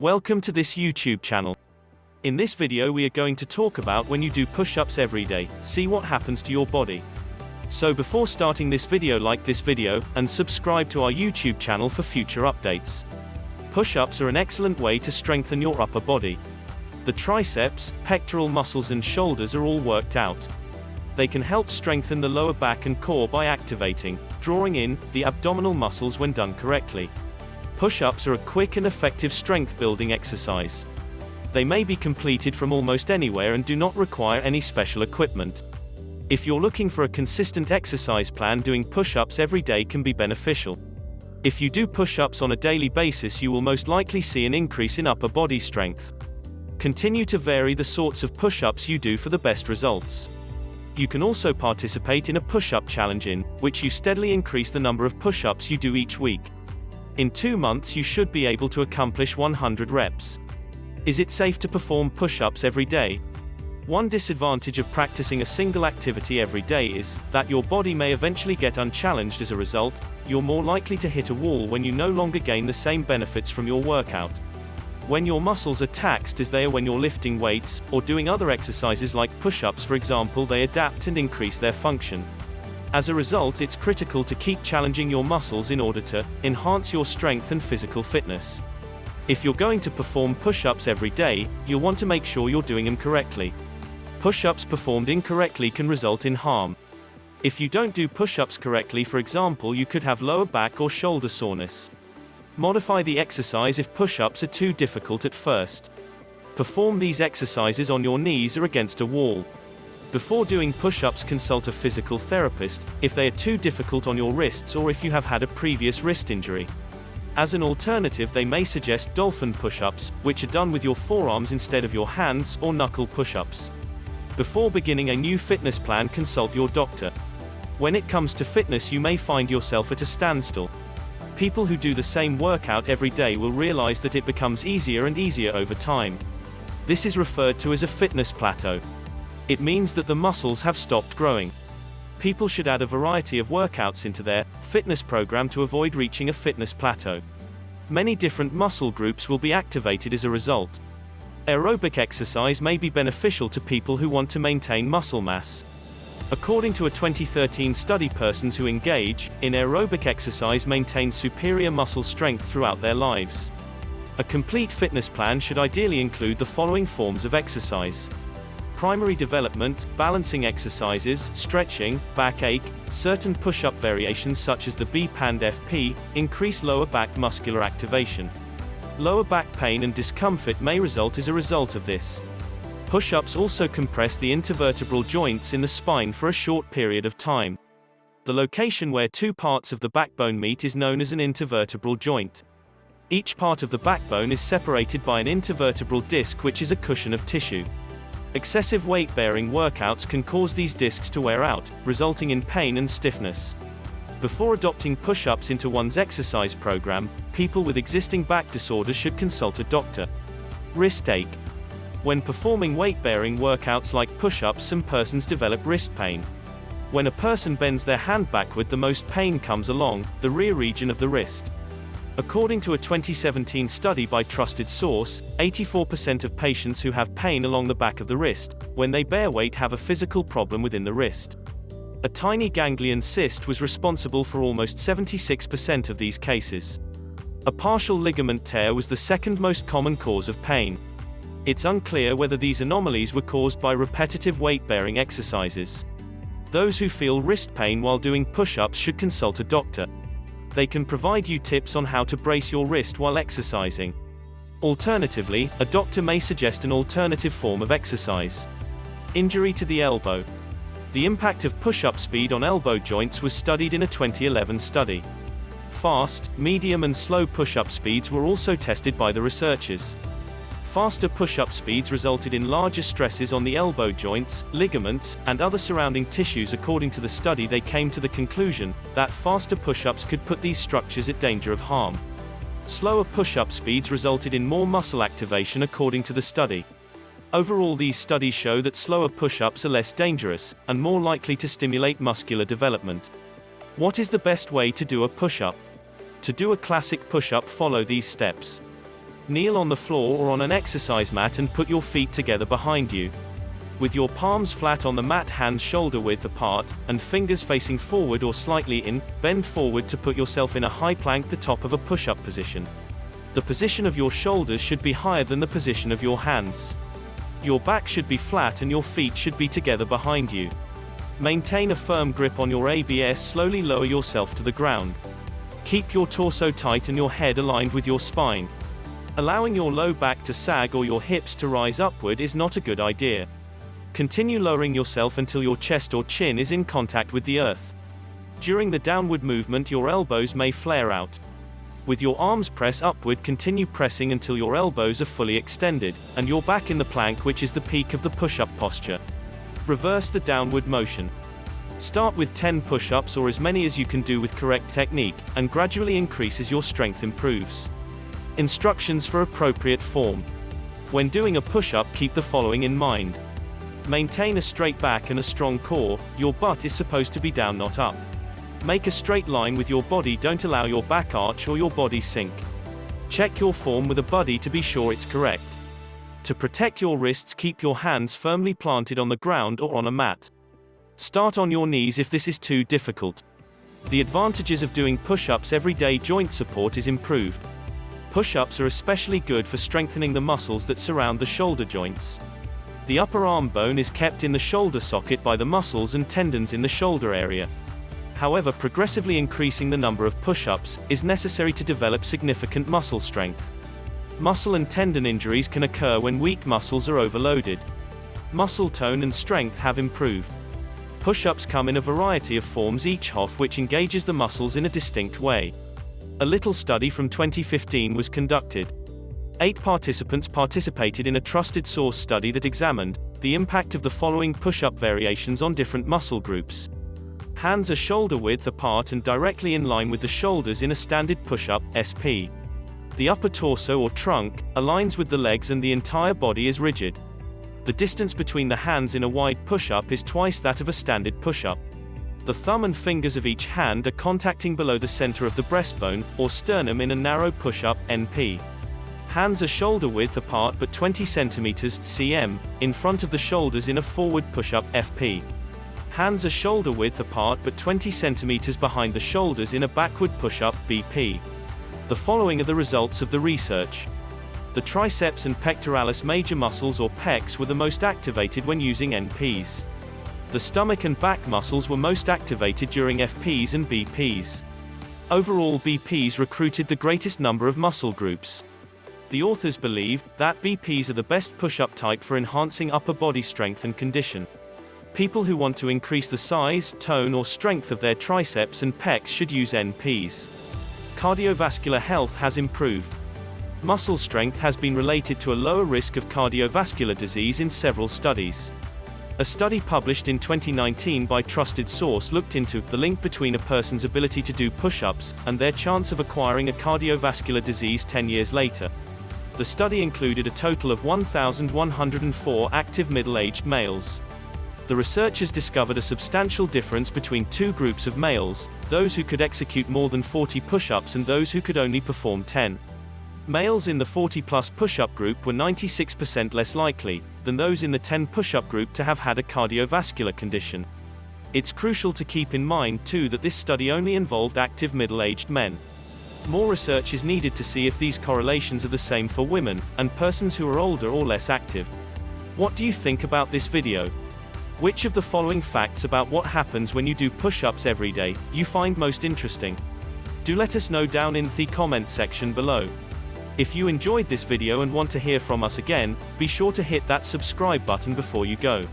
Welcome to this YouTube channel. In this video we are going to talk about when you do push-ups every day, see what happens to your body. So before starting this video, like this video, and subscribe to our YouTube channel for future updates. Push-ups are an excellent way to strengthen your upper body. The triceps, pectoral muscles and shoulders are all worked out. They can help strengthen the lower back and core by activating, drawing in, the abdominal muscles when done correctly. Push-ups are a quick and effective strength-building exercise. They may be completed from almost anywhere and do not require any special equipment. If you're looking for a consistent exercise plan, doing push-ups every day can be beneficial. If you do push-ups on a daily basis, you will most likely see an increase in upper body strength. Continue to vary the sorts of push-ups you do for the best results. You can also participate in a push-up challenge in which you steadily increase the number of push-ups you do each week. In 2 months you should be able to accomplish 100 reps. Is it safe to perform push-ups every day? One disadvantage of practicing a single activity every day is that your body may eventually get unchallenged. As a result, you're more likely to hit a wall when you no longer gain the same benefits from your workout. When your muscles are taxed, as they are when you're lifting weights, or doing other exercises like push-ups for example, they adapt and increase their function. As a result, it's critical to keep challenging your muscles in order to enhance your strength and physical fitness. If you're going to perform push-ups every day, you'll want to make sure you're doing them correctly. Push-ups performed incorrectly can result in harm. If you don't do push-ups correctly, for example, you could have lower back or shoulder soreness. Modify the exercise if push-ups are too difficult at first. Perform these exercises on your knees or against a wall. Before doing push-ups, consult a physical therapist if they are too difficult on your wrists or if you have had a previous wrist injury. As an alternative, they may suggest dolphin push-ups, which are done with your forearms instead of your hands, or knuckle push-ups. Before beginning a new fitness plan, consult your doctor. When it comes to fitness, you may find yourself at a standstill. People who do the same workout every day will realize that it becomes easier and easier over time. This is referred to as a fitness plateau. It means that the muscles have stopped growing. People should add a variety of workouts into their fitness program to avoid reaching a fitness plateau. Many different muscle groups will be activated as a result. Aerobic exercise may be beneficial to people who want to maintain muscle mass. According to a 2013 study, persons who engage in aerobic exercise maintain superior muscle strength throughout their lives. A complete fitness plan should ideally include the following forms of exercise: primary development, balancing exercises, stretching, backache, certain push-up variations such as the B-PAND-FP, increase lower back muscular activation. Lower back pain and discomfort may result as a result of this. Push-ups also compress the intervertebral joints in the spine for a short period of time. The location where two parts of the backbone meet is known as an intervertebral joint. Each part of the backbone is separated by an intervertebral disc, which is a cushion of tissue. Excessive weight-bearing workouts can cause these discs to wear out, resulting in pain and stiffness. Before adopting push-ups into one's exercise program, people with existing back disorders should consult a doctor. Wrist ache. When performing weight-bearing workouts like push-ups, some persons develop wrist pain. When a person bends their hand backward, the most pain comes along the rear region of the wrist. According to a 2017 study by trusted source, 84% of patients who have pain along the back of the wrist, when they bear weight, have a physical problem within the wrist. A tiny ganglion cyst was responsible for almost 76% of these cases. A partial ligament tear was the second most common cause of pain. It's unclear whether these anomalies were caused by repetitive weight-bearing exercises. Those who feel wrist pain while doing push-ups should consult a doctor. They can provide you tips on how to brace your wrist while exercising. Alternatively, a doctor may suggest an alternative form of exercise. Injury to the elbow. The impact of push-up speed on elbow joints was studied in a 2011 study. Fast, medium and slow push-up speeds were also tested by the researchers. Faster push-up speeds resulted in larger stresses on the elbow joints, ligaments, and other surrounding tissues. According to the study, they came to the conclusion that faster push-ups could put these structures at danger of harm. Slower push-up speeds resulted in more muscle activation according to the study. Overall, these studies show that slower push-ups are less dangerous and more likely to stimulate muscular development. What is the best way to do a push-up? To do a classic push-up, follow these steps. Kneel on the floor or on an exercise mat and put your feet together behind you. With your palms flat on the mat, hands shoulder width apart, and fingers facing forward or slightly in, bend forward to put yourself in a high plank, the top of a push-up position. The position of your shoulders should be higher than the position of your hands. Your back should be flat and your feet should be together behind you. Maintain a firm grip on your abs, slowly lower yourself to the ground. Keep your torso tight and your head aligned with your spine. Allowing your low back to sag or your hips to rise upward is not a good idea. Continue lowering yourself until your chest or chin is in contact with the earth. During the downward movement, your elbows may flare out. With your arms press upward, continue pressing until your elbows are fully extended, and your back in the plank, which is the peak of the push-up posture. Reverse the downward motion. Start with 10 push-ups or as many as you can do with correct technique, and gradually increase as your strength improves. Instructions for appropriate form. When doing a push-up, keep the following in mind. Maintain a straight back and a strong core. Your butt is supposed to be down, not up. Make a straight line with your body, don't allow your back arch or your body sink. Check your form with a buddy to be sure it's correct. To protect your wrists, keep your hands firmly planted on the ground or on a mat. Start on your knees if this is too difficult. The advantages of doing push-ups every day: joint support is improved. Push-ups are especially good for strengthening the muscles that surround the shoulder joints. The upper arm bone is kept in the shoulder socket by the muscles and tendons in the shoulder area. However, progressively increasing the number of push-ups is necessary to develop significant muscle strength. Muscle and tendon injuries can occur when weak muscles are overloaded. Muscle tone and strength have improved. Push-ups come in a variety of forms, each of which engages the muscles in a distinct way. A little study from 2015 was conducted. 8 participants participated in a trusted source study that examined the impact of the following push-up variations on different muscle groups. Hands are shoulder width apart and directly in line with the shoulders in a standard push-up, SP. The upper torso or trunk aligns with the legs and the entire body is rigid. The distance between the hands in a wide push-up is twice that of a standard push-up. The thumb and fingers of each hand are contacting below the center of the breastbone, or sternum, in a narrow push-up, NP. Hands are shoulder width apart but 20 cm cm in front of the shoulders in a forward push-up, FP. Hands are shoulder width apart but 20 cm behind the shoulders in a backward push-up, BP. The following are the results of the research. The triceps and pectoralis major muscles, or pecs, were the most activated when using NPs. The stomach and back muscles were most activated during FPs and BPs. Overall, BPs recruited the greatest number of muscle groups. The authors believe that BPs are the best push-up type for enhancing upper body strength and condition. People who want to increase the size, tone, or strength of their triceps and pecs should use NPs. Cardiovascular health has improved. Muscle strength has been related to a lower risk of cardiovascular disease in several studies. A study published in 2019 by Trusted Source looked into the link between a person's ability to do push-ups and their chance of acquiring a cardiovascular disease 10 years later. The study included a total of 1,104 active middle-aged males. The researchers discovered a substantial difference between two groups of males: those who could execute more than 40 push-ups and those who could only perform 10. Males in the 40-plus push-up group were 96% less likely than those in the 10 push-up group to have had a cardiovascular condition. It's crucial to keep in mind, too, that this study only involved active middle-aged men. More research is needed to see if these correlations are the same for women and persons who are older or less active. What do you think about this video? Which of the following facts about what happens when you do push-ups every day you find most interesting? Do let us know down in the comment section below. If you enjoyed this video and want to hear from us again, be sure to hit that subscribe button before you go.